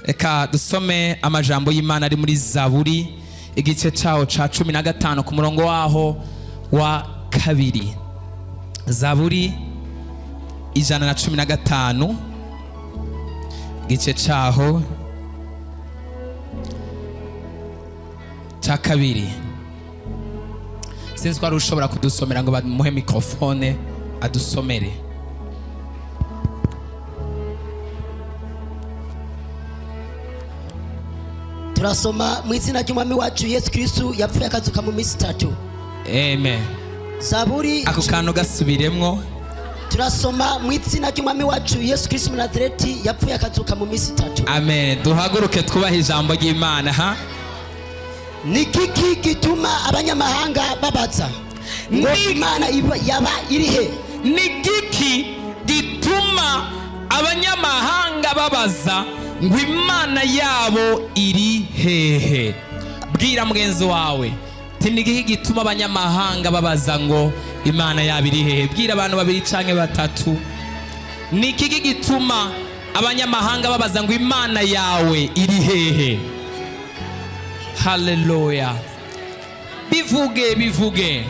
Eka dusome amajambo y'Imana ari muri Zaburi igice cyawo ca 15 ku murongo waho wa 2. Zaburi 115 igice cyaho ca 2. Sinzi ko ari ushobora kudusomera ngo bamuhe mikrofone adusomere. Turasoma mu izina ry'umwami wacu Yesu Kristo yapfuye akazuka mu minsi 3. Amen. Zaburi ako kantu gasubiremwo. Turasoma mu izina ry'umwami wacu Yesu Kristo Munazareti yapfuye akazuka mu minsi 3. Amen. Duhaguruke twubaha ijambo ry'Imana ha. Nikiki gituma abanyamahanga babaza ngo Imana yaba irihe? Nikiki gituma abanyamahanga babaza ngo Imana yabo iri hehe? Bwira mugenzi wawe ti nigiki gituma abanyamahanga babaza ngo Imana yabo iri hehe? Bwira abantu babiri canke batatu. Nikiki gituma abanyamahanga babaza ngo Imana yawe iri hehe? Hallelujah. Bivuge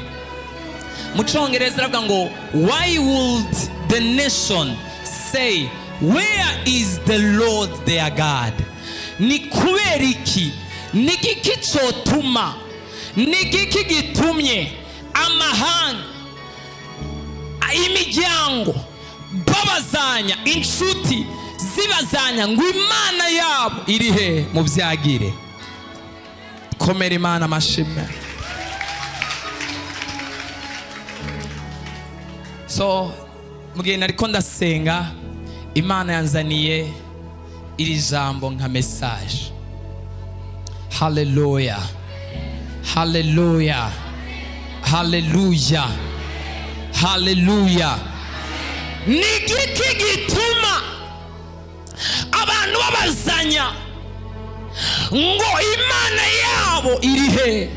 mu Congereza aravuga ngo why would the nation say where is the Lord their God? Ni kubera iki? Nigiki cotuma? Nigiki gitumye amahanga imiryango babazanya, inshuti zibazanya ngo Imana yabo iri he? Mu vyagire komera Imana amashimwe. So mugihe nariko ndasenga Imana yanzaniye iri jambo nka message. Hallelujah, hallelujah, hallelujah, hallelujah. Nigiki gituma abantu babazanya ngo Imana yabo iri he?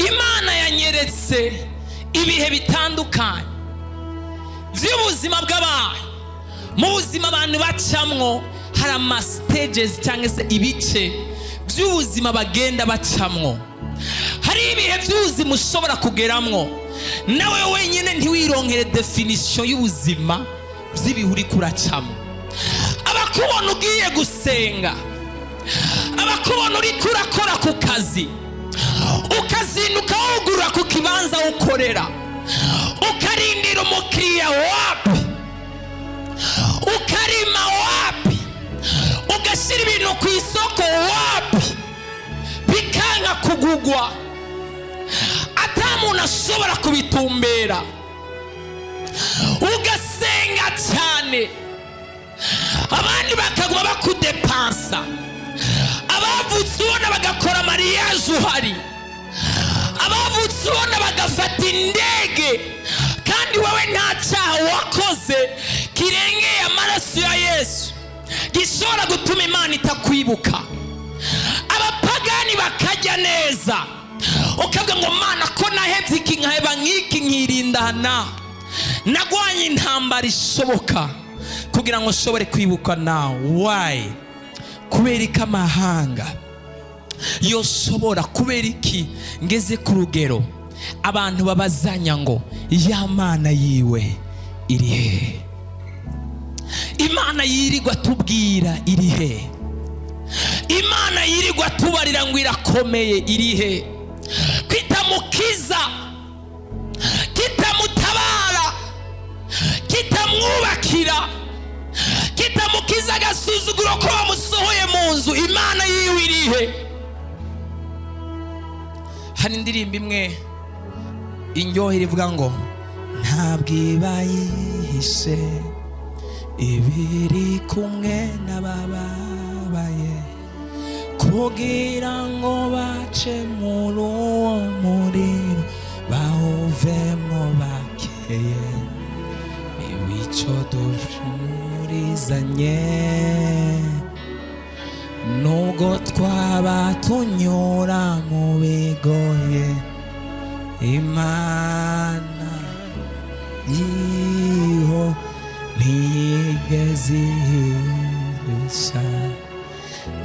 Imana yanyeretse ibihe bitandukanye by'ubuzima bw'abantu. Mu buzima abantu bacamwo hari ama stages cyangwa se ibice by'ubuzima bagenda bacamwo. Hari ibihe by'ubuzima ushobora kugeramwo nawe wenyine ntiwironkere definition y'ubuzima by'ibihe uri kuracamwo. Abakubona ugiye gusenga, abakubona uri kurakora ku kazi, ukazinduka wugurura ku kibanza ukorera, ukarindira umukiriya wapi, ukarima wapi, ugashyira ibintu ku isoko wapi, bikanka kugugwa, atamuntu ashobora kubitumbera, ugasenga cyane, abandi bakaguma bakudepansa, abavutse ubona bagakora mariage uhari, abavutse ubona bagafata indege, kandi wowe nta cyaha wakoze kirengeye amaraso ya Yesu gishobora gutuma Imana itakwibuka. Abapagani bakajya neza, ukavuga ngo Mana ko nahebye iki nkaheba nk'iki nkirindana, nagwanye intambara ishoboka kugira ngo nshobore kwibuka nawe. Why? Kubera iki amahanga yoshobora, kubera iki ngeze ku rugero abantu babazanya ngo ya Mana yiwe iri he? Imana yirirwa tubwira iri he? Imana yirirwa tubarira ngo irakomeye iri he? Kitamukiza, kitamutabara, kitamwubakira, kitamukiza agasuzuguro ko bamusohoye mu nzu, Imana yiwe iri he? Hari indirimbo imwe indyohera ivuga ngo ntabwo ibayihishe ibiri kumwe n'abababaye kugira ngo bace muri uwo muriro bawuvemo bakeye. Niwico duhurizanye nubwo twaba tunyura mu bigoye, Imana yiho ntiyigeze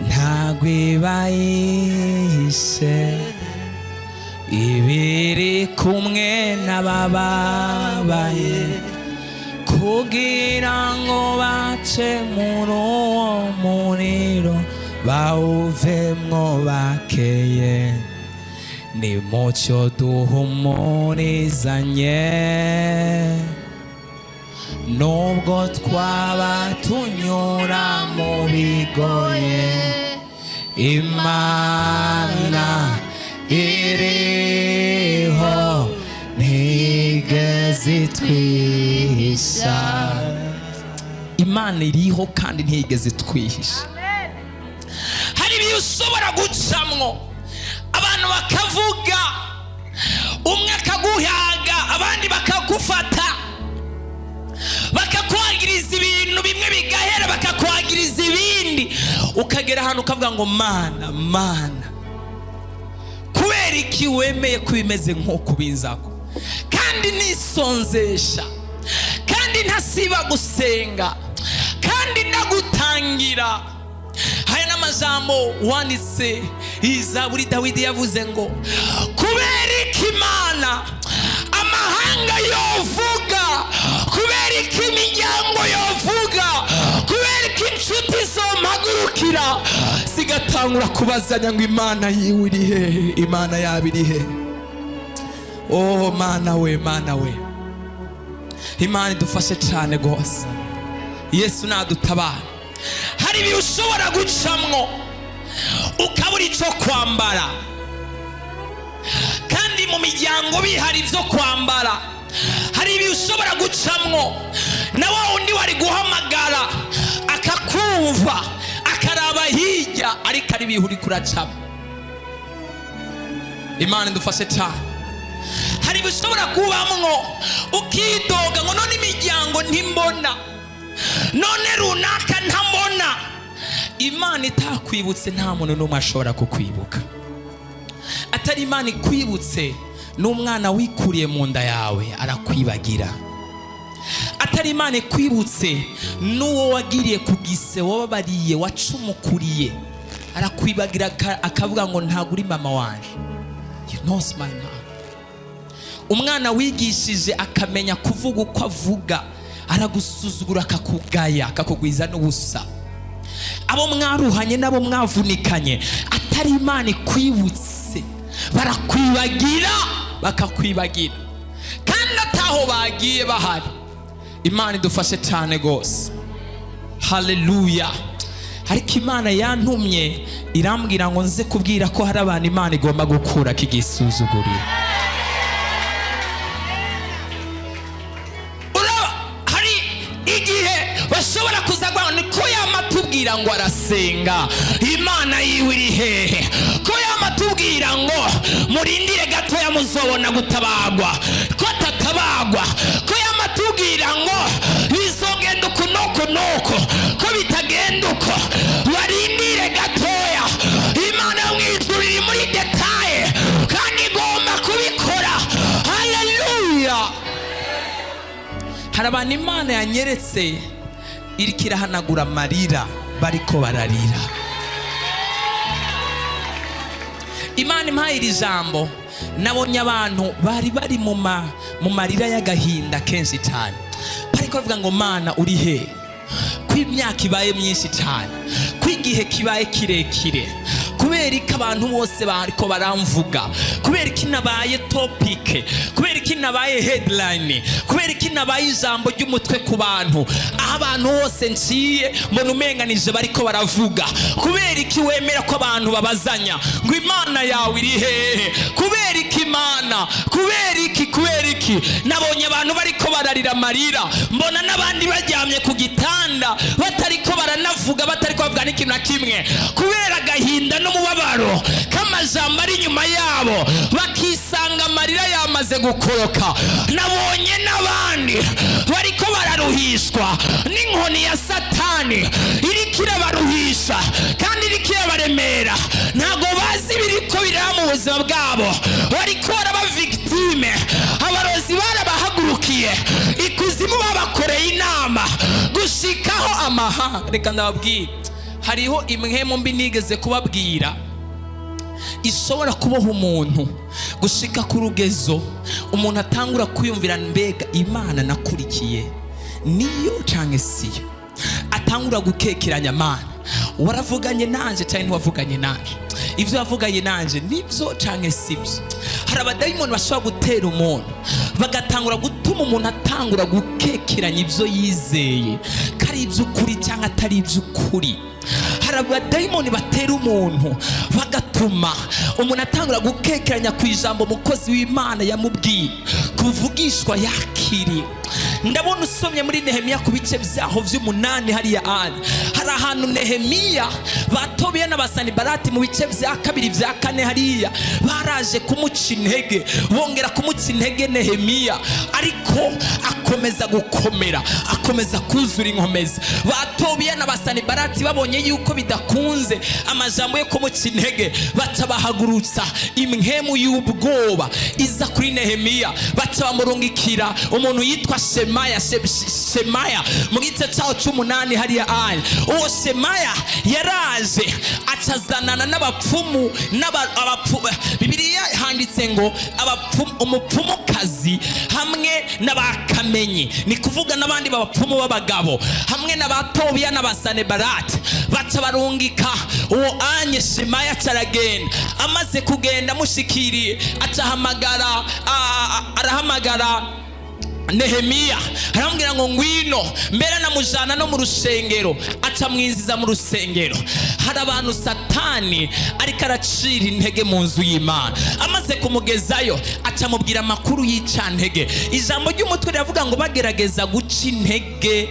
ntabwo ibahishe ibiri kumwe n'abababaye kugira ngo bace muri uwo muriro bawuvemwo bakeye nimucyo duhumurizanye nubwo twaba tunyura mu bigoye Imana iriho ntigeze itwihisha. Imana iriho kandi ntigeze itwihisha. Hari ibihe ushobora gucamwo abantu bakavuga, umwe akaguhaga abandi bakagufata bakakwagiriza ibintu bimwe bigahera bakakwagiriza ibindi, ukagera ahantu ukavuga ngo mana kubera iki wemeye ko bimeze nk'uko binzako, kandi nisonzesha, kandi ntasiba gusenga, kandi ndagutangira. Haya n'amajambo wanditse Zaburi Dawidi yavuze ngo kubera iki Imana amahanga yovuga, kubera iki imiryango yovuga, kubera iki inshuti zompagurukira zigatangura kubazanya ngo Imana yiwe iri hehe, Imana yaba iri hehe. Oh Mana we, Mana we, Imana idufashe cyane rwose. Yesu nadutabara. Hari ibihe ushobora gucamwo ukabura icyo kwambara, kandi mu miryango bihari ibyo kwambara. Hari ibihe ushobora gucamwo na wa wundi wari guhamagara akakumva akaraba hirya, ariko ari ibihe uri kuracamo. Imana idufashe cyane. Hari ibihe ushobora kubamwo ukidoga ngo none imiryango ntimbona, none runaka ntamona. Imana itakwibutse nta muntu n'umwe ashobora kukwibuka. Atari Imana ikwibutse n'umwana wikuriye mu nda yawe arakwibagira. Atari Imana ikwibutse n'uwo wagiriye ku gise, wababariye, wacumukuriye arakwibagira, akavuga ngo ntabwo uri mama wanje, you know my mom. Umwana wigishije akamenya kuvuga uko avuga aragusuzugura, akakugaya, akakugwiza n'ubusa. Abo mwaruhanye nabo mwavunikanye, atari Imana ikwibutse barakwibagira, bakakwibagira, kandi ataho bagiye bahari. Imana idufashe cyane gose. Haleluya. Ariko Imana yantumye irambwira ngo nze kubwira ko hari abantu Imana igomba gukura kigisuzugurira. Bashobora kuzagwa niko yamatubwira ngo arasenga, Imana yiwe iri hehe, ko yamatubwira ngo murindire gatoya muzobona gutabagwa, ko tatabagwa, ko yamatubwira ngo bizogenda uku nuko, ko bitagenda uko, barindire gatoya. Imana mw'ijuru iri muri detaye kandi igomba kubikora. Haleluya. Hari abantu Imana yanyeretse iriko irahanagura amarira bariko bararira. Imana impaye iri jambo, nabonye abantu bari mu marira y'agahinda kenshi cyane, bariko bavuga ngo Mana uri he, ko imyaka ibaye myinshi cyane, ko igihe kibaye kirekire, kubera iki abantu bose bariko baramvuga, kubera iki nabaye topic, kubera iki nabaye headline, kubera iki nabaye ijambo ry'umutwe ku bantu, aho abantu bose nciye mbona umenganije bariko baravuga. Kubera iki wemera ko abantu babazanya ngo Imana yawe iri hehe, kubera iki Imana, kubera iki nabonye abantu bariko bararira amarira, mbona n'abandi baryamye ku gitanda batariko baranavuga, batariko bavuga n'ikintu na kimwe, kubera agahinda n'umubabaro k'amajambo ari inyuma yabo, bakisanga amarira yamaze gukoroka. Nabonye n'abandi bariko bararuhishwa n'inkoni ya Satani iriko irabaruhisha kandi iriko irabaremera, ntago bazi biriko biraba mu buzima bwabo, bariko baraba victime. Abarozi barabahagurukiye, ikuzimu babakoreye inama gushira gushikaho amahanga. Reka ndababwira, hariho imwemu mbi nigeze kubabwira ishobora kuboha umuntu gushika ku rugezo umuntu atangura kwiyumvira, mbega Imana nakurikiye niyo canke siyo? Atangura gukekeranya, Mana waravuganye nanje cyane ntiwavuganye nanje, ivyo wavuganye nanje nivyo canke sivyo? Hari abadayimoni bashobora gutera umuntu bagatangura gutuma umuntu atangura gukekeranya ivyo yizeye ko ari ivy'ukuri cyangwa atari ivy'ukuri. Hari abadayimoni batera umuntu bagatuma umuntu atangura gukekeranya ku ijambo umukozi w'Imana yamubwiye, kuvugishwa yakiriye. Ndabona usomye muri Nehemiya ku bice vyaho vy'umunani hariya hari ahantu Nehemiya batobiye n'Abasanibalati mu bice vya kabiri vya kane hariya baraje kumuca intege, bongera kumuca intege Nehemiya, ariko akomeza gukomera, akomeza kuzura inkomezi. Batobiye n'Abasanibalati babonye yuko bidakunze amajambo yo kumuca intege, baca bahagurutsa imhemu y'ubwoba iza kuri Nehemiya, baca bamurungikira umuntu yitwa Shemaya mu gice cyaho cy'umunani hariya ari. Uwo Shemaya yaraje acazanana n'abapfumu Bibiliya handitse ngo umupfumukazi hamwe n'abakamenyi, ni kuvuga n'abandi bapfumu b'abagabo hamwe n'abatobiya n'Abasanebalati, baca barungika uwo anye Shemaya caragenda. Amaze kugenda mushikiriye arahamagara Nehemiya, aramubwira ngo ngwino, mbere namujana no mu rusengero, aca mwinziza mu rusengero. Hari abantu Satani ariko aracira intege mu nzu y'Imana. Amaze kumugezayo aca mubwira amakuru y'icantege. Ijambo ry'umutwe riravuga ngo bagerageza guca intege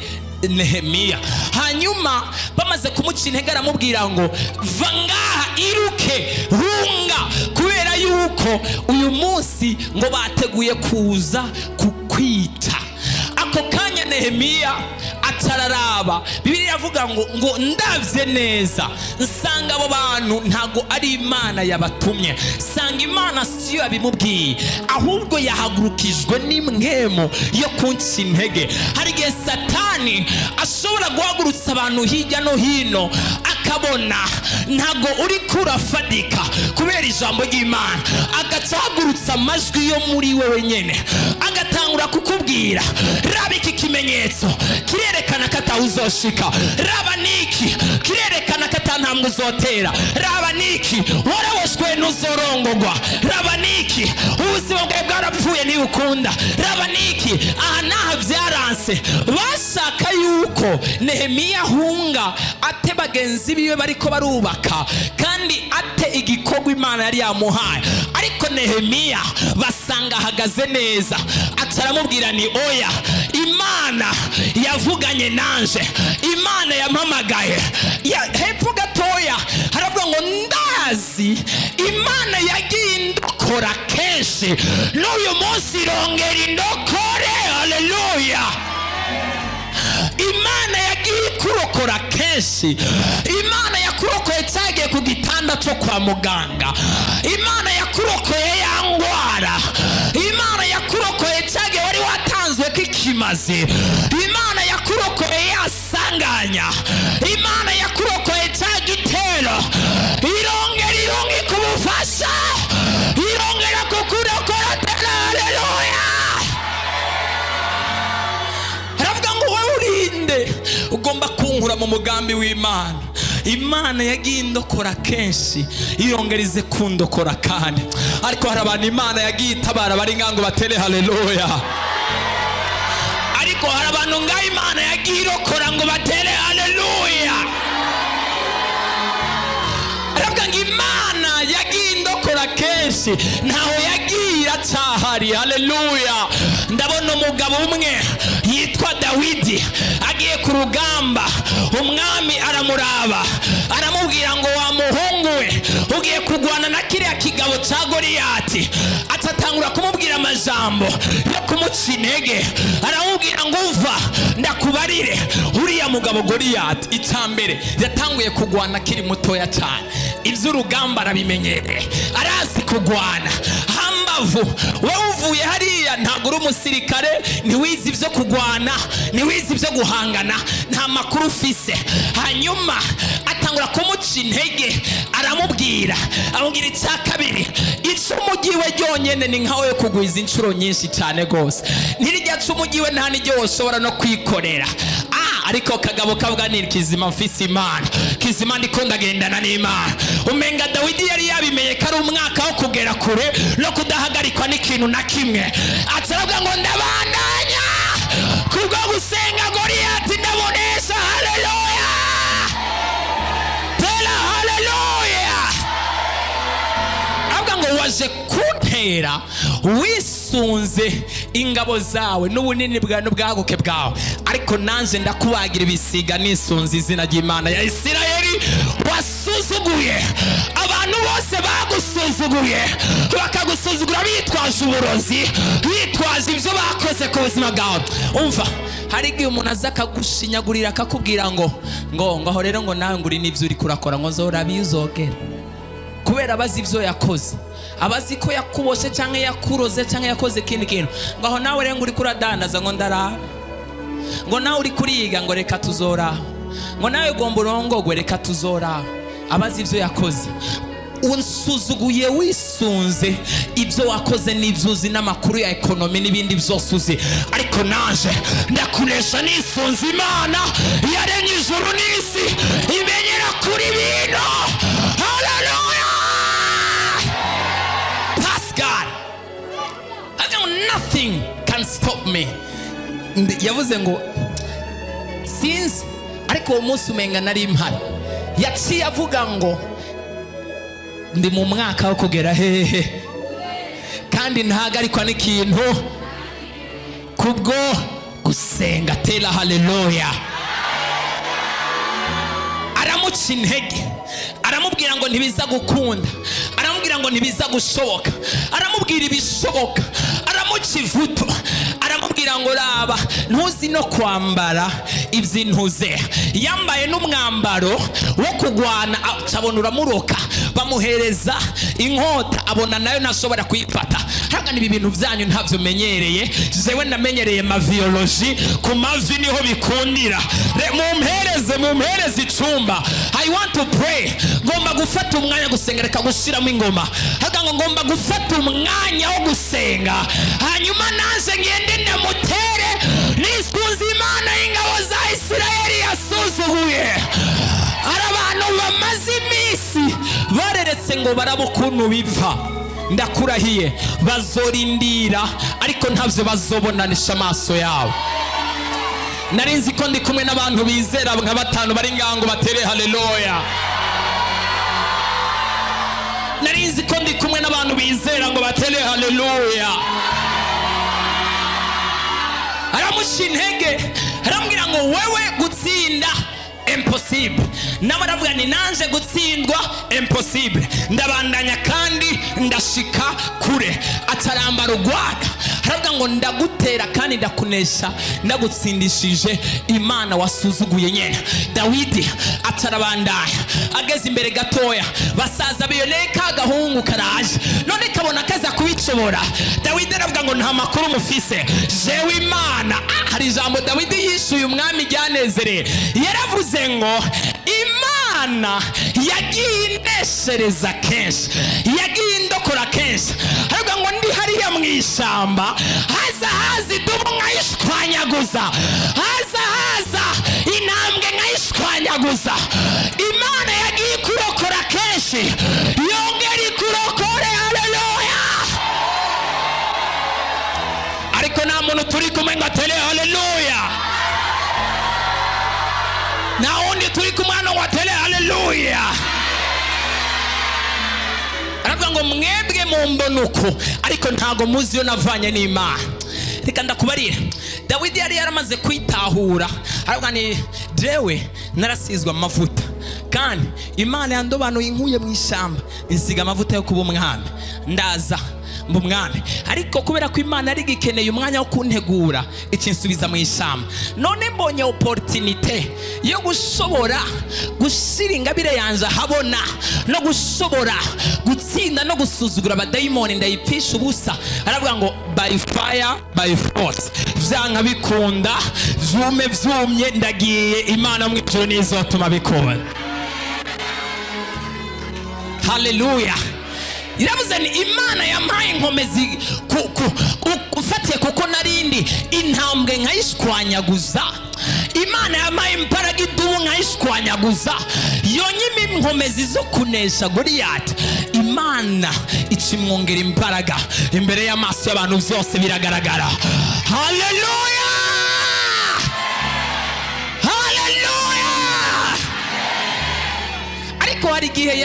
Nehemiya. Hanyuma bamaze kumuca intege aramubwira ngo va ngaha, iruke, hunga, kubera yuko uyu munsi ngo bateguye kuza kukwita. Ako kanya Nehemiya atararaba, Bibiliya avuga ngo ndavye neza nsanga abo bantu ntago ari Imana yabatumye, sanga Imana siyo yabimubwiye, ahubwo yahagurukijwe n'imwemo yo kunca intege. Hari igihe Satani ashobora guhagurutsa abantu hirya no hino, akabona ntago uri kurafadika kubera ijambo ry'Imana, agacahagurutsa amajwi yo muri wewe nyene, agatangura kukubwira, raba iki kimenyetso kirerekana ko atawuzoshika, raba niki kirerekana ko atantambwe uzotera, raba niki warawoshwe n'uzorongogwa, raba niki ubuzima bwawe bwarapfuye ntiukunda, raba niki aha naha vyaranse. Bashaka yuko Nehemiya ahunga ate bagenzi biwe bariko barubaka kandi ate igikorwa Imana yari yamuhaye, ariko Nehemiya basanga ahagaze neza. Acaramubwira ni oya, Imana yavuganye nanje, Imana yampamagaye. Hepfo gatoya haravuga ngo ndazi Imana yagiye indokora kenshi, n'uyu munsi irongera indokore. Haleluya! Imana yagiye kurokora kenshi. Imana yakurokoye cyagiye ku gitanda cyo kwa muganga, Imana yakurokoye ya ngwara, Imana yakurokoye cyagiye wari watanzwe k'ikimazi, Imana yakurokoye yasanganya, Imana yakurokoye cya gitero. Irongera kubufasha, irongera kukurokora. Haleluya! Haravuga ngo wowe urinde, ugomba kunkura mu mugambi w'Imana. Imana yagiye indokora kenshi, irongera ize kundokora kandi. Ariko hari abantu Imana yagiye itabara bari ngango batere haleluya. Ariko hari abantu ngaho Imana yagiye irokora ngo batere haleluya. Aravuga ngo Imana yagiye indokora kenshi, ntaho yagiye iracahari. Haleluya! Ndabona umugabo umwe yitwa Dawidi agiye ku rugamba, umwami aramuraba aramubwira ngo wa muhungu we ugiye kurwana na kiriya kigabo cya Goliyati. Atatangura kumubwira amajambo yo kumuca intege, aramubwira ngo uva ndakubarire, uriya mugabo Goliyati icambere yatanguye kugwana akiri mutoya cyane, ivy'urugamba arabimenyereye, arazi kugwana. Hamba mpamvu wowe uvuye hariya ntabwo uri umusirikare, ntiwize ibyo kugwana, ntiwize ibyo guhangana, nta makuru ufise. Hanyuma atangura kumuca intege, aramubwira icya kabiri, icumu ryiwe ryonyine ni nkawe yo kugwiza inshuro nyinshi cyane rwose. Ntirijya cumu ryiwe nta n'iryo woshobora no kwikorera. Ariko kagabo kavuga ni kizima, mfise Imana, kizima ndiko ndagendana n'Imana. Umenga Dawidi yari yabimenye ko ari umwaka wo kugera kure no kudahagarikwa n'ikintu na kimwe. Ataravuga ngo ndabandanya kubwo gusenga Goliyati ndabonesha. Haleluya, tera haleluya. Avuga ngo waje kuntera wisunze ingabo zawe n'ubunini bwawe n'ubwaguke bwawe, ariko nanjye ndakubagira ibisiga nisunze izina ry'Imana ya Isirayeli. Wasuzuguye abantu bose, bagusuzuguye bakagusuzugura bitwaje uburozi, bitwaje ibyo bakoze ku buzima bwawe. Umva, hari igihe umuntu aza akagushinyagurira akakubwira ngo aho rero ngo nawe ngo uri n'ibyo uri kurakora ngo nzora bizogera, kubera abazi ibyo yakoze, abazi ko yakuboshe cyangwa yakuroze cyangwa yakoze ikindi kintu. Ngo aho nawe rero uri kuradandaza ngo ndarara, ngo nawe uri kuriga ngo reka tuzora, ngo nawe ugomba urongogwe reka tuzora. Abazi ibyo yakoze. Unsuzuguye wisunze ibyo wakoze n'ibyo uzi n'amakuru ya ekonomi n'ibindi byose uzi, ariko naje ndakunesha nisunze Imana yaremye ijuru n'isi, imenyera kuri bino. Haleluya. Nothing can stop me. Yavuze ngo sinzi, ariko uwo munsi umenga nari impari. Yaciye avuga ngo ndi mu mwaka wo kugera hehe, kandi ntahagarikwa n'ikintu kubwo gusenga. Tera haleluya. Aramuca intege, aramubwira ngo ntibiza gukunda, aramubwira ngo ntibiza gushoboka, aramubwira ibishoboka, aramuca ivuto, aramubwira ngo raba ntuzi no kwambara iby'intuze. Yambaye n'umwambaro wo kugwana, abona uramuroka, bamuhereza inkota, abona nayo ntashobora kuyifata. Haga nibi bintu byanyu ntabyo menyereye, jewe namenyereye maviyoloji, ku mavi niho bikundira. Mumpereze icumba, I want to pray. Ngomba gufata umwanya gusenga, reka gushiramo ingoma. Haga ngo ngomba gufata umwanya wo gusenga, hanyuma naje ngende ndamutere nisunze Imana y'ingabo za Isirayeli yasuzuguye. Ari abantu bamaze iminsi bareretse ngo baraba ukuntu biva. Ndakurahiye bazorindira, ariko ntabyo bazobonanisha amaso yabo. Narinzi ko ndi kumwe n'abantu bizera nka batanu bari ngango batere haleluya. Narinzi ko ndi kumwe n'abantu bizera ngo batere haleluya. Aramuca intege, aramubwira ngo wewe gutsinda impossible, nawe aravuga ni nanje gutsindwa impossible, ndabandanya kandi ndashika kure. Atarambara urwaga, aravuga ngo ndagutera kandi ndakunesha, ndagutsindishije Imana wasuzuguye nyene. Dawidi atarabandanya, ageze imbere gatoya, basaza biyoneka agahungu karaje, none kabona kaza kubicobora. Dawidi aravuga ngo nta makuru mufise, jewe Imana. Hari ijambo Dawidi yishuye umwami ryanezereye, yaravuze ngo Imana yagiye ineshereza kenshi, yagiye indokora kenshi. Aravuga ngo ndi hariya mu ishyamba, haza idubu nkayishwanyaguza, haza intambwe nkayishwanyaguza. Imana yagiye kurokora kenshi, yongera ikurokore. Haleluya. Ariko nta muntu turi kumwe ngo atere haleluya, na undi turi kumwana wa tele haleluya. Aravuga ngo mwebwe mumbonuko, ariko ntago muzi yo navanye n'Imana. Reka ndakubarira, Dawidi yari yaramaze kwitahura. Aravuga ni jewe narasizwe amavuta, kandi Imana yandobanuye inkuye mu ishyamba insiga amavuta yo kuba umwami. Ndaza mba umwami. Ariko kubera ko Imana yari gikeneye umwanya wo kuntegura, ikinsubiza mu ishamba. None mbonye opportunité yo gushobora gushira ingabire yanje habona, no gushobora gutsinda no gusuzugura abadayimoni ndayipfisha ubusa. Aravuga ngo by fire by force, vyanka bikunda vyume vyumye, ndagiye Imana mw'ijuru nizotuma bikunda. Haleluya. Iravuze ni Imana yampaye inkomezi ufatiye kuko narindi intambwe nkayishwanyaguza. Imana yampaye imbaraga idubu nkayishwanyaguza. Yonyine inkomezi zo kunesha Goliyati, Imana ikimwongera imbaraga. Imbere y'amaso y'abantu byose biragaragara. Haleluya, haleluya. Ariko hari igihe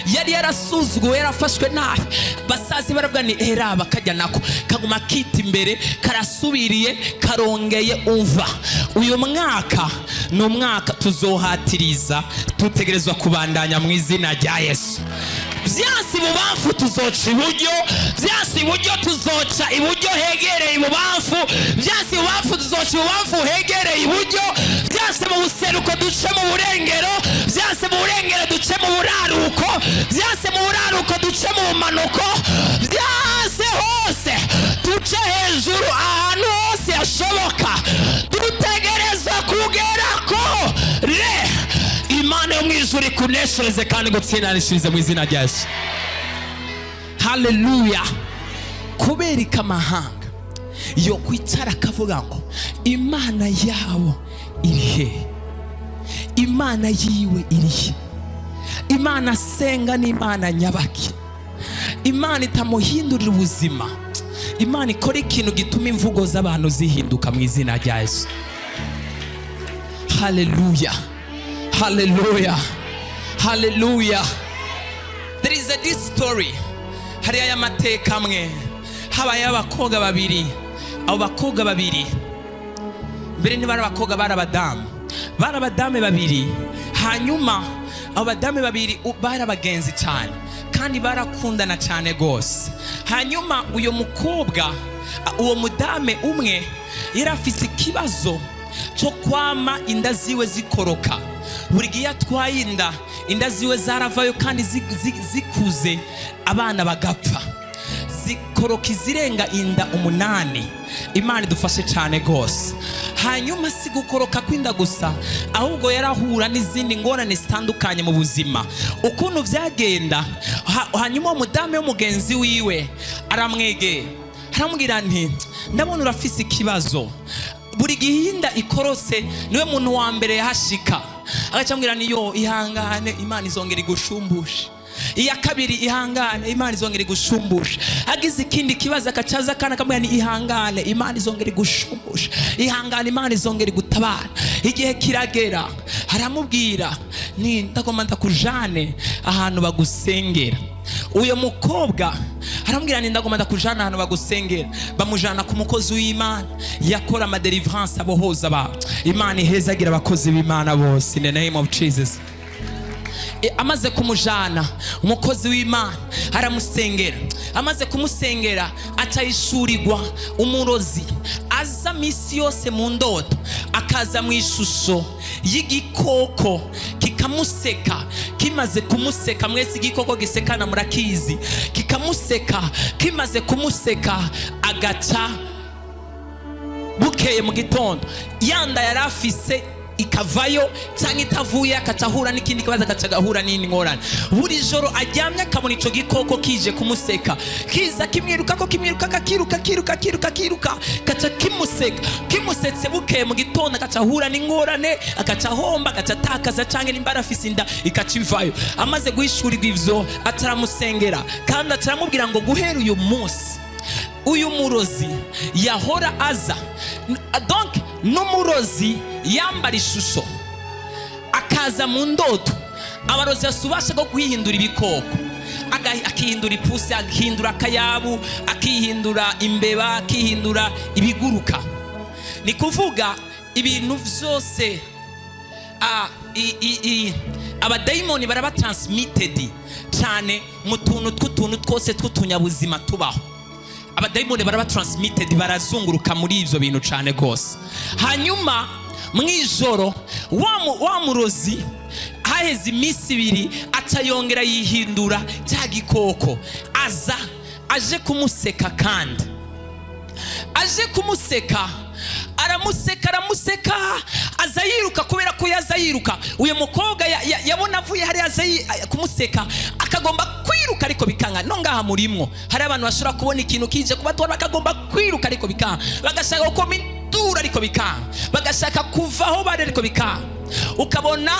yari yarasuzuguwe, yarafashwe nabi. Basazi baravuga ni raba kajya nako kaguma kita imbere, karasubiriye karongeye. Umva, uyu mwaka ni umwaka tuzohatiriza, tutegerezwa kubandanya mu izina rya Yesu. Vyasi ibubamfu tuzoca iburyo, vyasi iburyo tuzoca iburyo hegereye ibubamfu, vyasi ibubamfu tuzoca ibubamfu hegereye iburyo, vyasi mu buseruko duce mu burengero, vyasi mu burengero duce mu buraruko, vyasi mu buraruko duce mu bumanuko, vyase hose duce hejuru, ahantu hose hashoboka dutegerezwa kugerako. Imana yo mw'ijuru ikuneshereze kandi gutsindanishirize mu izina rya Yesu. Haleluya. Kubera ko amahanga yo kwicara akavuga ngo Imana yabo iri he, Imana yiwe iri he, Imana asenga ni Imana nyabaki, Imana itamuhindurira ubuzima, Imana ikora ikintu gituma imvugo z'abantu zihinduka mu izina rya Yesu. Haleluya, haleluya, haleluya. There is this story. Hari aya mateka amwe, habaye abakobwa babiri. Abo bakobwa babiri mbere ni bari abakobwa, bari abadamu babiri. Hanyuma abo badamu babiri bari abagenzi cyane kandi barakundana cyane gose. Hanyuma uyo mukobwa, uwo mudame umwe yari afise ikibazo cyo kwama inda ziwe zikoroka. Buri gihe atwaye inda ziwe zaravayo kandi zikuze, abana bagapfa. Zikoroka izirenga inda 8. Imana idufashe cyane gose. Hanyuma si gukoroka kw'inda gusa, ahubwo yarahura n'izindi ngorane zitandukanye mu buzima. Ukuntu vyagenda, hanyuma umudame w'umugenzi wiwe aramwegera, aramubwira nti ndabona urafise ikibazo. Buri gihe inda ikorose niwe muntu wa mbere yahashika. Agacambwira ni yo ihangane, Imana izongera igushumbushe. Iya kabiri ihangane, Imana izongera igushumbushe. Agize ikindi kibazo akacaza kana kamwe ni ihangane, Imana izongera igushumbushe. Ihangane, Imana izongera igutabara. Igihe kiragera haramubwira ni ndagomba ndakujane ahantu bagusengera. Uyo mukobwa haramubwira ni ndagomba ndakujana ahantu bagusengera. Bamujana ku mukozi w'Imana yakora ama deliverance abohoza abantu. Imana ihezagira abakozi b'Imana bose in the name of Jesus. Amaze kumujana umukozi w'Imana aramusengera. Amaze kumusengera acayishurirwa umurozi aza misi yose mu ndoto, akaza mu ishusho y'igikoko kikamuseka. Kimaze kumuseka, mwese igikoko gisekana murakizi, kikamuseka. Kimaze kumuseka agaca, bukeye mu gitondo yanda yarafise ikavayo cyangwa itavuye, akacahura n'ikindi kibazo, akacagahura n'indi ngorane. Buri joro aryamye akabona ico gikoko kije kumuseka, kiza kimwiruka ko kimwiruka, kiruka kaca kimuseka. Kimusetse bukeye mu gitondo akacahura n'ingorane, akacahomba, akacatakaza cyangwa nimbara afise inda ikacivayo. Amaze guhishurirwa ivyo ataramusengera kandi ataramubwira ngo guhera uyu munsi uyu murozi yahora aza. Donc n'umurozi yambara ishusho akaza mu ndoto. Abarozi basubasha go kwihindura ibikoko, akihindura ipusi, akihindura akayabu, akihindura imbeba, akihindura ibiguruka. Ni kuvuga ibintu vyose abadayimoni baraba transmitted cyane mu tuntu twose tw'utunyabuzima tubaho. Abadayimoni baraba transmitted, barazunguruka muri ivyo bintu cyane gose. Hanyuma mwijoro wa murozi haheze iminsi 2 atayongera yihindura cya gikoko, aje kumuseka, kandi aje kumuseka, aramuseka aza yiruka, kubera ko yaza yiruka. Uyu mukobwa yabona avuye hari aza kumuseka, akagomba kwiruka ariko bikanga. No ngaha murimwo hari abantu bashobora kubona ikintu kije kubatwara, bakagomba kwiruka ariko bikanga, bagashaka gukoma induru ariko bikanga, bagashaka kuvaho bari ariko bikanga. Ukabona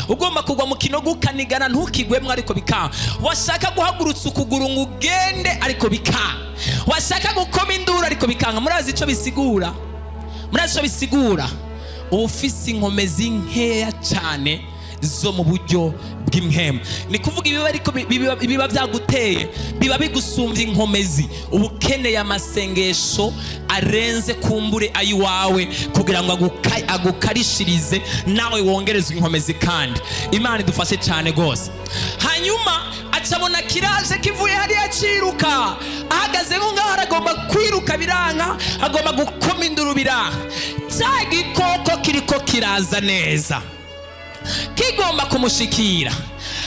ugomba kugwa mu kinogo ukanigana ntukigwemwe ariko bikanga. Washaka guhagurutsa ukuguru ngo ugende ariko bikanga. Washaka gukoma induru ariko bikanga. Murazi ico bisigura? Ufise inkomezi nkeya cyane zo mu buryo bw'impemu. Ni kuvuga ibiba byaguteye, biba bigusumbya inkomezi. Ubukeneye amasengesho arenze kumbure ayiwawe kugira ngo agukarishirize nawe wongereze inkomezi, kandi Imana idufashe cyane gose. Hanyuma acabona kiraje kivuye hariya ciruka, ahagaze ngaho aragomba kwiruka biranka, agomba gukoma induru biranka. Cya gikoko kiriko kiraza neza, kigomba kumushikira,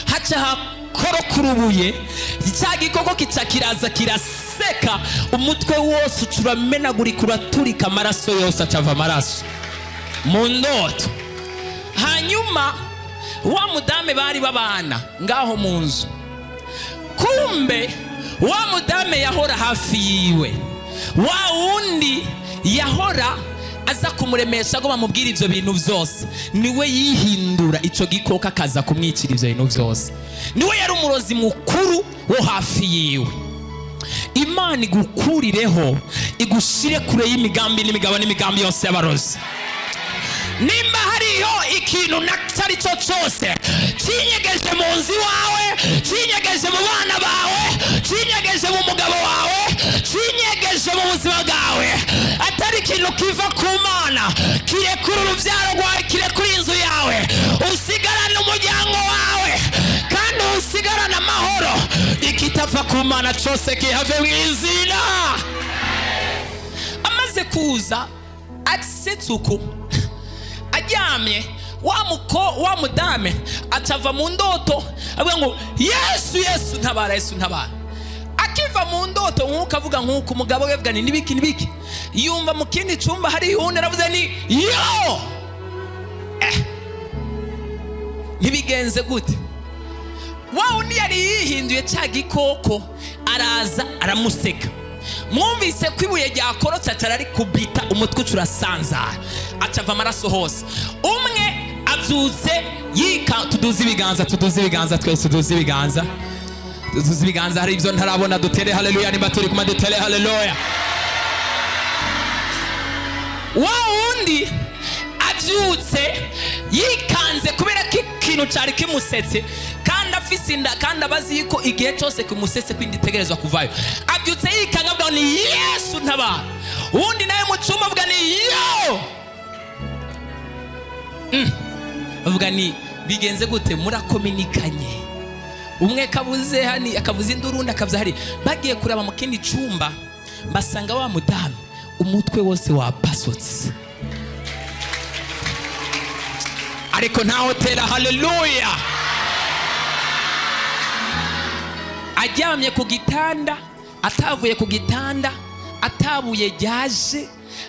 haca hakorokurubuye. Cya gikoko kica kiraza kiraseka, umutwe wose ucuramenagurika, uraturika, amaraso yose acava amaraso mu ndoto. Hanyuma wa mudame bari babana ngaho mu nzu, kumbe wa mudame yahora hafi yiwe, wa wundi yahora aza kumuremesha ngo bamubwire ivyo bintu vyose, niwe yihindura ico gikoko akaza kumwicira ivyo bintu vyose. Niwe yari umurozi mukuru wo hafi yiwe. Imana igukurireho, igushire kure y'imigambi n'imigabo n'imigambi yose y'abarozi. Nimba hariho ikintu natari cyo cyose kinyegeje mu nzi wawe, kinyegeje mu bana bawe, kinyegeje mu mugabo wawe, kinyegeje mu buzima bwawe, atari ikintu kiva ku Mana, kirekura urubyaro rwawe, kirekura inzu yawe, usigarane umuryango wawe, kandi usigarane amahoro. Ikitava ku Mana cyose kihave mu izina. Amaze kuza asetsuku aryamye, wa mudame atava mu ndoto avuga ngo Yesu ntabara, Yesu ntabara. Akiva mu ndoto nkuko avuga nkuko umugabo we avuga nibiki, yumva mu kindi cyumba hari yundi aravuze ni yo. Ntibigenze gute? Wa undi yari yihinduye cya gikoko, araza aramuseka. Mwumvise ko ibuye ryakorotse atarari kubita, umutwe urasanzara, acava amaraso hose. Umwe abyutse yika, tuduze ibiganza twese, tuduze ibiganza. Hari ibyo ntarabona, dutere haleluya. Nimba turi kuma dutere haleluya. Wa undi abyutse yikanze kubera ko ikintu cyari kimusetse, kandi afise inda, kandi abazi yuko igihe cyose kimusetse kwindi tegerezwa kuvayo. Abyutse yikanga avuga ni Yesu ntabara. Undi nawe mu cyuma avuga ni yo. Avuga ni bigenze gute? Murakominikanye. Umwe kabuze hani, akavuza induru, undi akavuza hari. Bagiye kuraba mu kindi cyumba, basanga wa mudamu umutwe wose wapasutse, ariko nta hotela. Haleluya. Aryamye ku gitanda, atavuye ku gitanda, atabuye ryaje,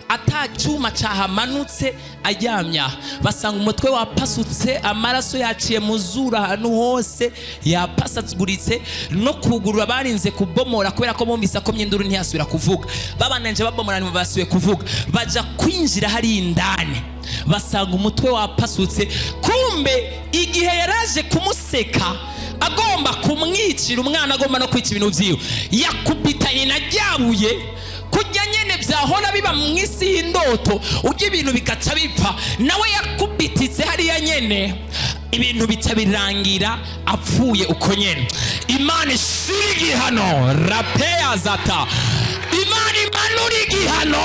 atacuma cyahamanutse, aryamya. Basanga umutwe wapasutse, amaraso yaciye mu zuru ahantu hose, yapasatguritse, no kugurura barinze kubomora kubera ko bumvise akomye induru ntiyasubira kuvuga. Babananje babomora ntibasubiye kuvuga, baja kwinjira hari indani, basanga umutwe wapasutse. Kumbe igihe yaraje kumuseka agomba kumwicira umwana, agomba no kwica ibintu vyiwe, yakubitanye na ryabuye kujya nyene byahora biba mu isi y'indoto, ujye ibintu bikaca bipfa. Nawe yakubititse hariya nyene, ibintu bica birangira apfuye uko nyene. Imana ishira igihano, rapea zata. Imana imanura igihano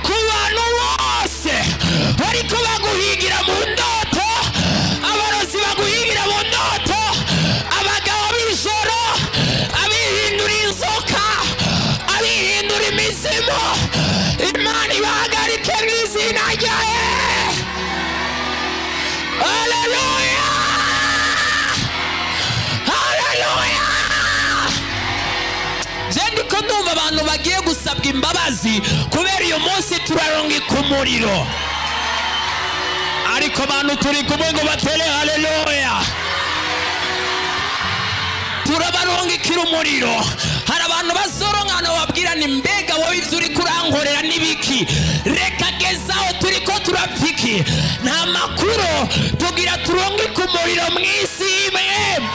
ku bantu bose bariko baguhigira mu ndoto, duhabwa imbabazi kubera uyu munsi turarungika umuriro. Ariko abantu turi kumwe ngo batere haleluya. Turabarungikira umuriro. Hari abantu bazoronkana babwira ni mbega wowe ibyo uri kurankorera n'ibiki, reka gezaho turi ko turapfiki. Nta makuru tugira turungika umuriro mu isi imwe.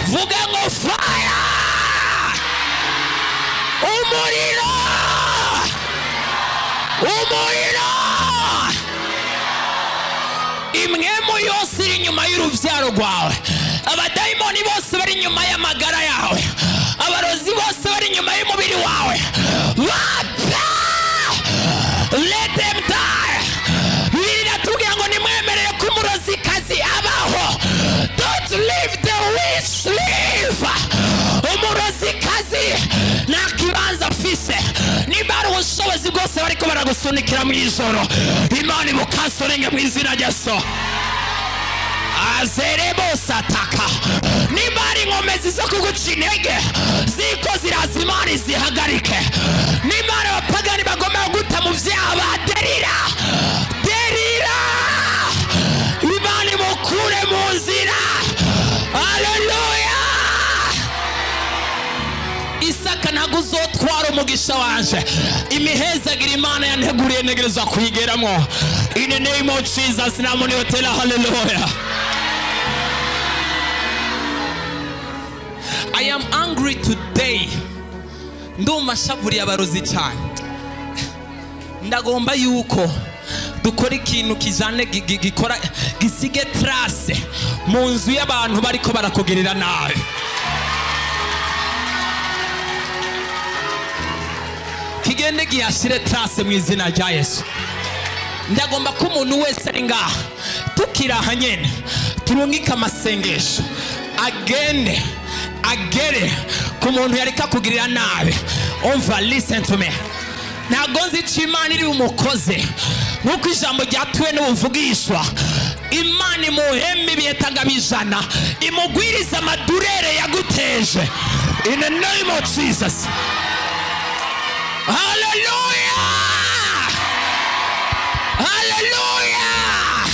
Vuga ngo fire, umuriro, umuriro. Imwemu yose iri inyuma y'urubyaro rwawe, abadayimoni bose bari inyuma y'amagara yawe, abarozi bose bari inyuma y'umubiri wawe, bapfa, let them die. Bibiri iratubwira ngo nimwemerere ko umurozikazi abaho. Don't leave the witch live. Umurozikazi nta kibanza afise. Niba ari ubushobozi bwose bariko baragusunikira mu ijoro, Imana ibukasorenge mu izina rya Yesu. Azerebo sataka. Niba ari inkomezi zo kuguca intege ziko ziraza, Imana izihagarike. Niba ari abapagani bagomba guta mu vyaha baderira, derira, Imana imukure mu nzira. Haleluya. Isaka ntago uzotwara umugisha wanje. Imihezagira Imana yanteguriye ntegerezwa kuyigeramo. In the name of Jesus, namoni hotela. Haleluya. I am angry today. Ndumva shavuriye abarozi cyane. Ndagomba yuko dukora ikintu kijane gikora gisige trace mu nzu y'abantu bariko barakugirira nawe. Kigende gihashire trace mu izina rya Yesu. Ndagomba ko umuntu wese ari ngaha tukiraha nyene turungika amasengesho agende agere ku muntu yareka kugirira nabi. Umva, listen to me. Ntago nzi icyo Imana iri bumukoze, nk'uko ijambo ryatuwe n'ubuvugishwa. Imana imuhembe ibiyetangabijana, imugwiriza amadurere yaguteje. In the name of Jesus. Hallelujah. Hallelujah.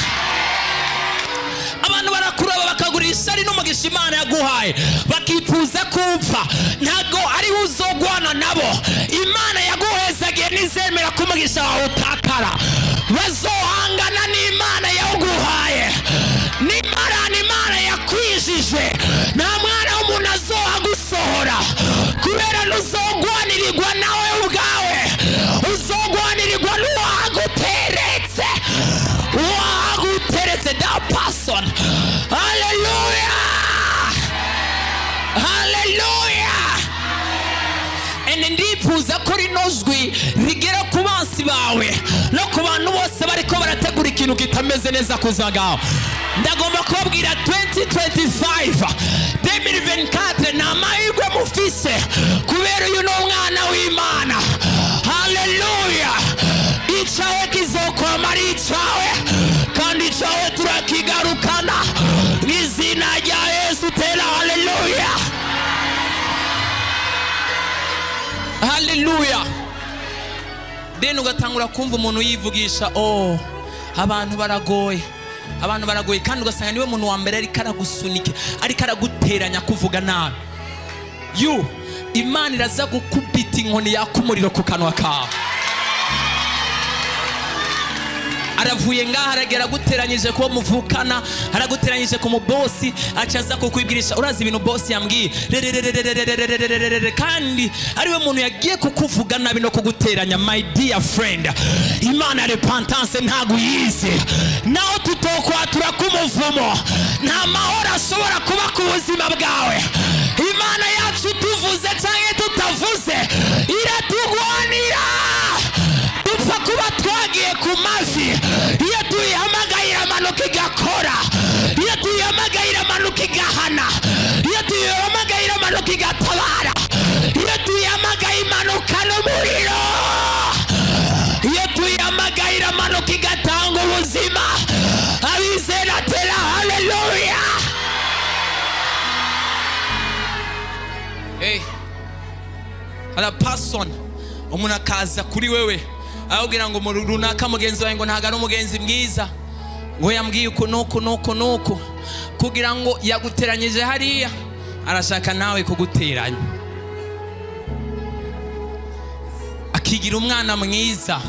Abantu barakuraba bakagurisha ari n'umugisha Imana yaguhaye, bakifuza kupfa. Ntago ari uzogwana nabo. Imana yaguhezagiye nizemera ko umugisha wawe utakara. Bazohangana n'Imana yawuguhaye. N'Imana yakwijije. Nta mwana w'umuntu azohagusohora, kubera ntuzogwanirirwa nawe ubwawe, uzogwanirirwa n'uwaguteretse. Uwaguteretse, that person. Hallelujah. Hallelujah. Ndifuza ko rinozwi rigera ku bansi bawe no ku bantu bose bariko barategura ikintu kitameze neza kuzagaho. Ndagomba kubabwira 2025 2024 na mahirwe mufise kubera uyu ni umwana w'Imana. Hallelujah. Icawe kizokwama ari icawe, kandi icawe turakigarukana mu izina rya Yesu. Tera haleluya. Haleluya. Then ugatangura kumva umuntu yivugisha, oh, abantu baragoye, abantu baragoye, kandi ugasanga niwe muntu wa mbere ari karagusunike, ari karaguteranya kuvuga nabi. Imana iraza gukubita inkoni yakumuriro ku kanwa kawe. Aravuye ngaha aragera guteranyije ko muvukana, araguteranyije ku mubosi, acaza kukwibwirisha. Urazi ibintu bosi yambwiye, kandi ariwe muntu yagiye kukuvuga nabi no kuguteranya. My dear friend, Imana repentance ntago yize, naho tutokwatura kumuvumo nta mahoro ashobora kuba ku buzima bwawe. Imana yacu tuvuze cyangwa tutavuze iratugwanira. Dupfa kuba twagiye ku mavi, iyo tuyihamagayira amanuka igakora, iyo tuyihamagayira amanuka igahana, iyo tuyihamagayira amanuka igatabara, iyo tuyihamagaye imanuka n'umuriro, iyo tuyihamagayira amanuka igatanga ubuzima. Abizera tera haleluya. Hey, other person, umuntu akaza kuri wewe ahubwira ngo runaka mugenzi wawe ngo ntago ari umugenzi mwiza, ngo yambwiye uko nuko kugira ngo yaguteranyije hariya, arashaka nawe kuguteranya, akigira umwana mwiza.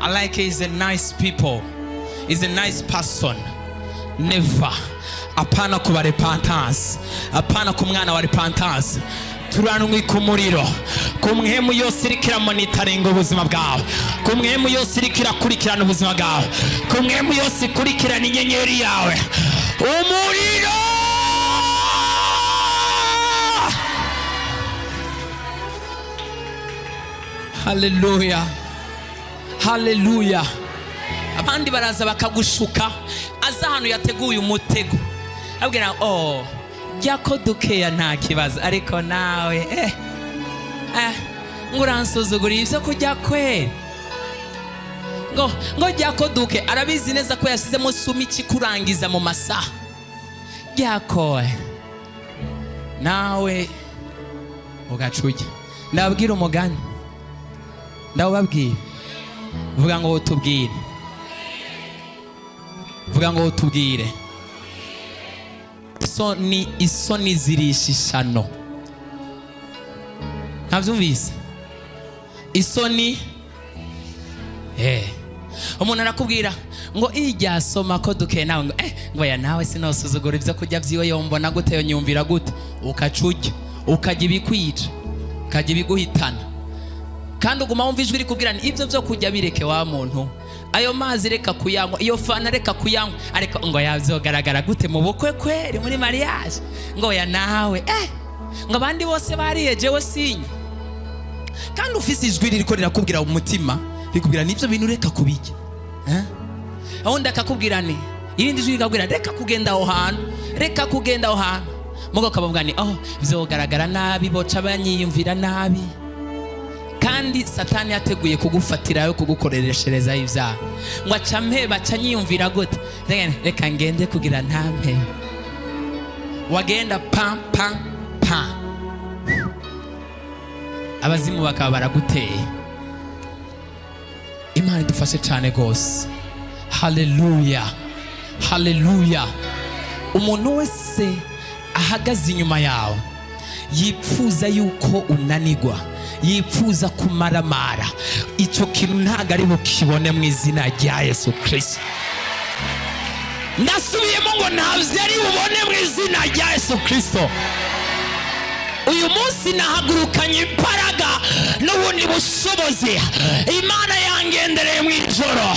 I like he's a nice people, he's a nice person. Never. Apana kuba repentance, apana ku mwana wa repentance. Turanumwe ku muriro, ku mwemu yose irikira monitoring ubuzima bwawe, ku mwemu yose irikira kurikirana ubuzima bwawe, ku mwemu yose ikurikirana inyenyeri yawe. Umuriro! Hallelujah, hallelujah. Abandi baraza bakagushuka, aza hano yateguye umutego, abwira jyako dukeya nta kibazo, ariko nawe ngo uransuzugura ibyo kujya kweri, ngo jyako duke. Arabizi neza ko yasizemo sumi kikurangiza mu masaha. Jyako nawe ugacuye. Ndababwira umugani, ndababwira, vuga ngo utubwire, vuga ngo utubwire. Isoni zirishishano. Ntabyumvise? Isoni umuntu arakubwira ngo ijya soma ko duke nawe ngo ya nawe sinosuzugura ibyo kujya byiwe yombona gute yo nyumvira gute, ukacucya ukajya ibikwica, ukajya ibiguhitana, kandi uguma wumva ijwi rikubwira ibyo byo kujya bireke wa muntu, ayo mazi reka kuyanywa, iyo fana reka kuyanywa, ariko ngo yazogaragara gute mu bukwe kweri muri mariage, ngo ya nawe ngo abandi bose bariye jewe sinye. Kandi ufise ijwi ririko rirakubwira mu mutima, rikubwira nivyo bintu reka kubijya, aho ndakakubwira ni irindi jwi rikabwira reka kugenda aho hantu, reka kugenda aho hantu, mugo kabavuga ni bizogaragara nabi, boca banyiyumvira nabi. Kandi Satani yateguye kugufatira yo kugukoreshereza ibyaha, ngo acampe bacanyiyumvira gute, reka ngende kugira ntampe, wagenda pam abazimu bakaba baraguteye. Imana idufashe cyane gose. Hallelujah, hallelujah. Umuntu wese ahagaze inyuma yawe yipfuza yuko unanigwa, yipfuza kumaramara, icyo kintu ntago ari bukibone mu izina rya Yesu Kristo. Ndasubiyemo ngo ntabyo ari bubone mu izina rya Yesu Kristo. Uyu munsi nahagurukanye imbaraga n'ubundi bushobozi. Imana yangendereye mu ijoro,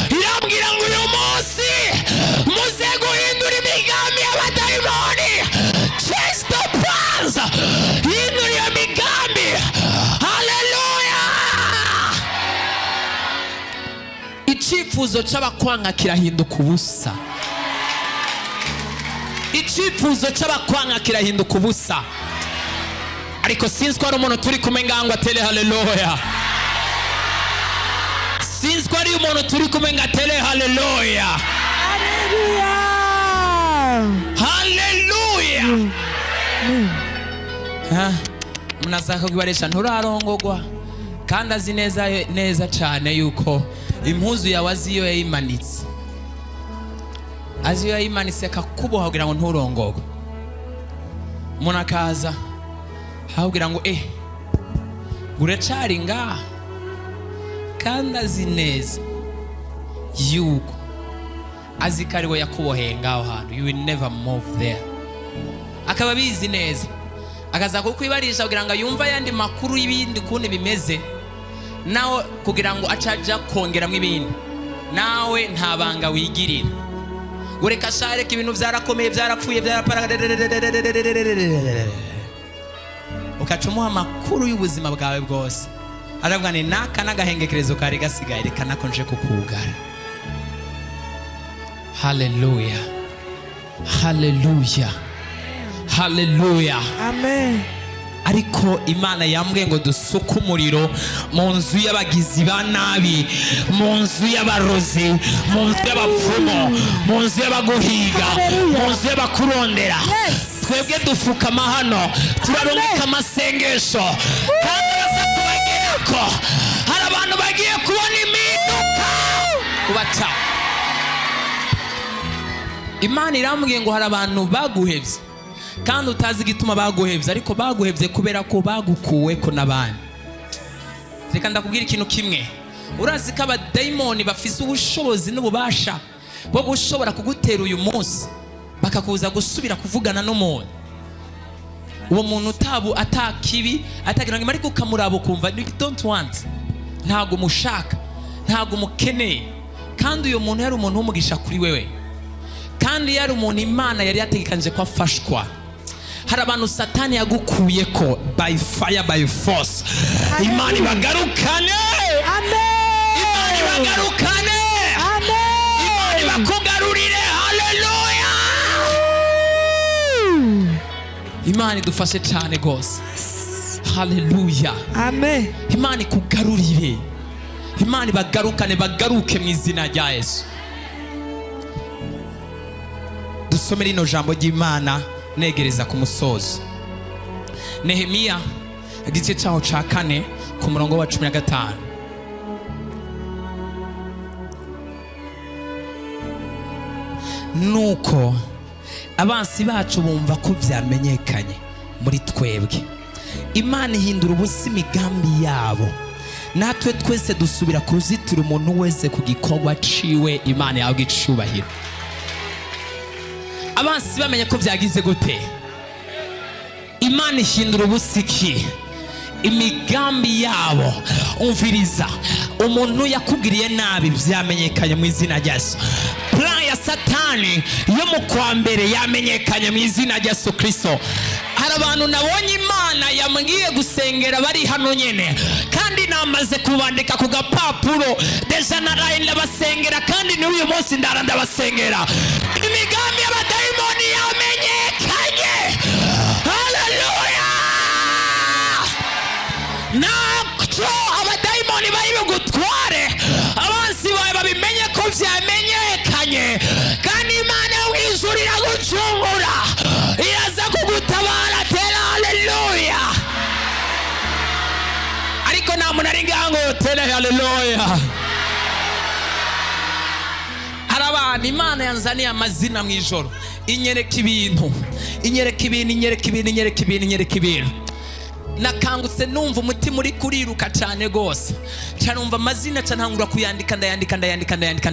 irambwira ngo uyu munsi muze guhindura imigambi y'abadayimoni. Change the plans, hindura iyo migambi. Hallelujah. Icyifuzo cy'abakwanga kirahinduka ubusa, icyifuzo cy'abakwanga kirahinduka ubusa. Ariko sinzi ko ari umuntu turi kumwe ngo atere haleluya, sinzi ko ari umuntu turi kumwe ngo atere haleluya, haleluya. Munazaka kwibaresha nturarongogwa, kandi azi neza cyane yuko impuzu yawe aziyo yayimanitse, aziyo yayimanitse akakuboha kugira ngo nturongogwe. Umuntu akaza ahubwira ngo uracari ngaha, kandi azi neza yuko azi ko ari we yakuboheye ngaho hantu, you will never move there. Akaba bizi neza, akaza kukwibarisha kugira ngo yumva ayandi makuru y'ibindi kundi bimeze, nawe kugira ngo acaja kongeramo ibindi, nawe ntabanga wigirira. Ureka shareka ibintu byarakomeye, byarapfuye, ukacumuha amakuru y'ubuzima bwawe bwose. Aravuga ni naka n'agahengekerezo kari gasigaye, reka nakonje kukugara. Hallelujah, hallelujah, hallelujah, amen. Ariko Imana yambwiye ngo dusuke umuriro mu nzu y'abagizi ba nabi, mu nzu y'abarozi, mu nzu y'abapfumu, mu nzu y'abaguhiga, mu nzu y'abakurondera. twebwe dufukama hano turarungika amasengesho kandi baza kubagira ko hari abantu bagiye kubona impinduka ubaca. Imana irambwiye ngo hari abantu baguhevye kandi utazi igituma baguhevye, ariko baguhevye kubera ko bagukuweko n'abandi. Reka ndakubwira ikintu kimwe, urazi ko abadayimoni bafise ubushobozi n'ububasha bwo gushobora kugutera uyu munsi bakakuza gusubira kuvugana n'umuntu, uwo muntu atakibi atagira ngo ariko ukamuraba ukumva you don't want, ntago umushaka, ntago umukeneye, kandi uyu muntu yari umuntu w'umugisha kuri wewe, kandi yari umuntu Imana yari yategekanije ko afashwa. Hari abantu Satani yagukuye ko by fire by force. Imana ibagarukane, Imana ibagarukane, Imana ibakugarurire. Haleluya, Imana idufashe cyane gose. Haleluya, amen. Imana ikugarurire, Imana ibagarukane, bagaruke mu izina rya Yesu. Dusome rino jambo ry'Imana negereza ku musozo. Nehemiya igice cyaho ca 4 ku murongo wa 15. Nuko abansi bacu bumva ko vyamenyekanye muri twebwe, Imana ihindura ubusa imigambi yabo, natwe twese dusubira ku ruzitiro umuntu wese ku gikorwa ciwe. Imana yawe icubahiro. Abansi bamenye ko vyagize gute? Imana ihindura ubusiki imigambi yabo. Umviriza, umuntu yakugiriye nabi vyamenyekanye mu izina rya Yesu. Plan ya Satani yo mu kwa mbere yamenyekanye mu izina rya Yesu Kristo. Hari abantu nabonye Imana yambwiye gusengera bari hano nyene, kandi namaze kubandika ku gapapuro deja naraye ndabasengera, kandi ni uyu munsi ndara ndabasengera. Imigambi y'abadayimoni yamenyekanye. Haleluya, nakyo abadayimoni bari bugutware, abansi bawe babimenye ko vyamenyekanye, kandi Imana yo mw'ijuru iragucungura, iraza kugutabara. Tera haleluya, ariko nta muntu ari ngaho tera haleluya. Hari abantu Imana yanzaniye amazina mu ijoro, inyereka ibintu, inyereka ibintu, inyereka ibintu, inyereka ibintu, inyereka ibintu. Nakangutse numva umutima uri kuriruka cyane gose, cyarumva amazina cyantangura kuyandika, ndayandika.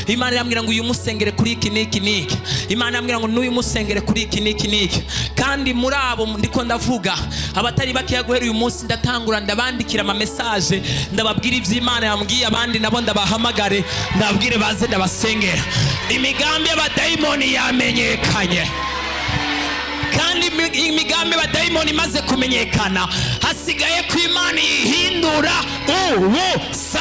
Imana yambwira ngo uyu musengere kuri iki niki niki, Imana yambwira ngo n'uyu musengere kuri iki niki niki, kandi muri abo ndiko ndavuga abatari bakiya guhera uyu munsi ndatangura ndabandikira ama message, ndababwira ivy'Imana yambwiye, abandi nabo ndabahamagare ndababwire baze ndabasengera. Imigambi y'abadayimoni yamenyekanye, kandi imigambi y'abadayimoni imaze kumenyekana, hasigaye ko Imana ihindura ubusa.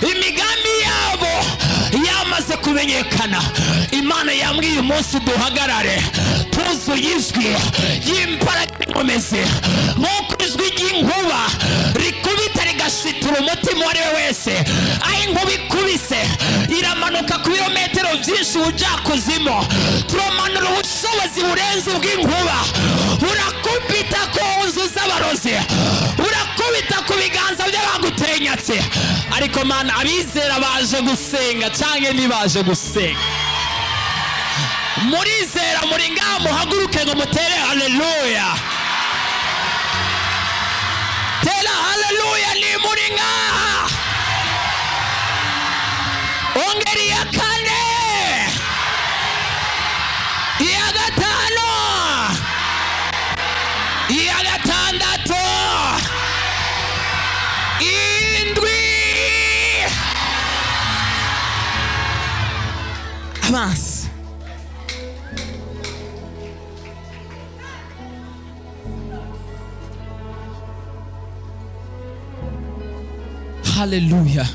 Imigambi yabo yamaze kumenyekana. Imana yambwiye umunsi duhagarare tuzuye ijwi y'imbaraga ikomeze, nk'uko ijwi ry'inkuba rikubita rigashitura umutima uwo ari we wese. Aho inkuba ikubise iramanuka ku birometero byinshi uja kuzimu, turamanura ubushobozi burenze ubw'inkuba, burakubita ku nzu z'abarozi, burakubita ku biganza by'abagutenyatse. Ariko Mana, abizera baje gusenga canke ntibaje gusenga? Murizera muri ngaho, muhaguruke ngo mutere haleluya. Tera haleluya ni muri ngaha. Ongeri ya 4, iya 5, iya 6, 7. Abansi haleluya.